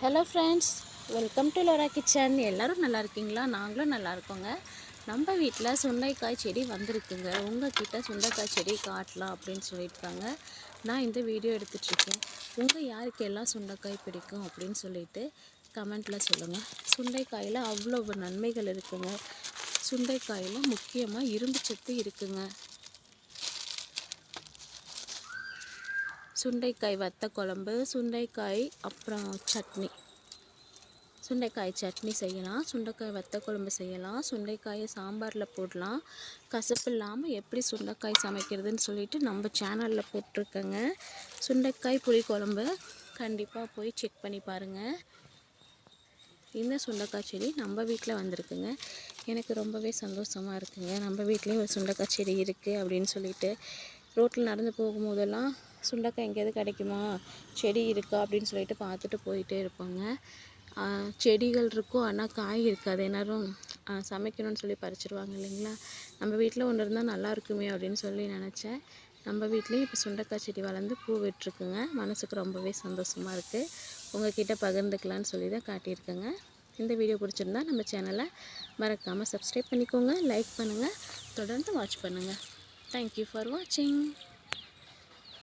Hello friends, welcome to Lola kitchen. எல்லோரும் நல்லா இருக்கீங்களா? நாங்களும் நல்லா இருக்கோங்க. நம்ம வீட்டில் சுண்டைக்காய் செடி வந்திருக்குங்க. உங்கள்கிட்ட சுண்டைக்காய் செடி காட்டலாம் அப்படின்னு சொல்லியிருக்காங்க. நான் இந்த வீடியோ எடுத்துகிட்ருக்கேன். உங்கள் யாருக்கு எல்லாம் சுண்டைக்காய் பிடிக்கும் அப்படின்னு சொல்லிட்டு கமெண்ட்டில் சொல்லுங்கள். சுண்டைக்காயில் அவ்வளோ நன்மைகள் இருக்குங்க. சுண்டைக்காயில் முக்கியமாக இரும்பு சத்து இருக்குங்க. சுண்டைக்காய் வத்த குழம்பு, சுண்டைக்காய் அப்புறம் சட்னி, சுண்டைக்காய் சட்னி செய்யலாம், சுண்டைக்காய் வத்த குழம்பு செய்யலாம், சுண்டைக்காயை சாம்பாரில் போடலாம். கசப்பு இல்லாமல் எப்படி சுண்டைக்காய் சமைக்கிறதுன்னு சொல்லிட்டு நம்ம சேனலில் போட்டிருக்கேங்க. சுண்டைக்காய் புளிக்குழம்பு கண்டிப்பாக போய் செக் பண்ணி பாருங்கள். இந்த சுண்டைக்காய் செடி நம்ம வீட்டில் வந்திருக்குங்க. எனக்கு ரொம்பவே சந்தோஷமாக இருக்குங்க. நம்ம வீட்லேயும் ஒரு சுண்டைக்காய் செடி இருக்குது அப்படின்னு சொல்லிட்டு ரோட்டில் நடந்து போகும்போதெல்லாம் சுண்டைக்காய் எங்கேயாவது கிடைக்குமா, செடி இருக்கா அப்படின்னு சொல்லிட்டு பார்த்துட்டு போயிட்டே இருப்போங்க. செடிகள் இருக்கும், ஆனால் காய் இருக்காது. எல்லோரும் சமைக்கணும்னு சொல்லி பறிச்சிருவாங்க இல்லைங்களா. நம்ம வீட்டில் ஒன்று இருந்தால் நல்லா இருக்குமே அப்படின்னு சொல்லி நினச்சேன். நம்ம வீட்லேயும் இப்போ சுண்டைக்காய் செடி வளர்ந்து பூ விட்டுருக்குங்க. மனசுக்கு ரொம்பவே சந்தோஷமாக இருக்குது. உங்கள்கிட்ட பகிர்ந்துக்கலான்னு சொல்லி தான் காட்டியிருக்கேங்க. இந்த வீடியோ பிடிச்சிருந்தா நம்ம சேனலை மறக்காமல் சப்ஸ்கிரைப் பண்ணிக்கோங்க, லைக் பண்ணுங்கள், தொடர்ந்து வாட்ச் பண்ணுங்கள். தேங்க்யூ ஃபார் வாட்சிங்.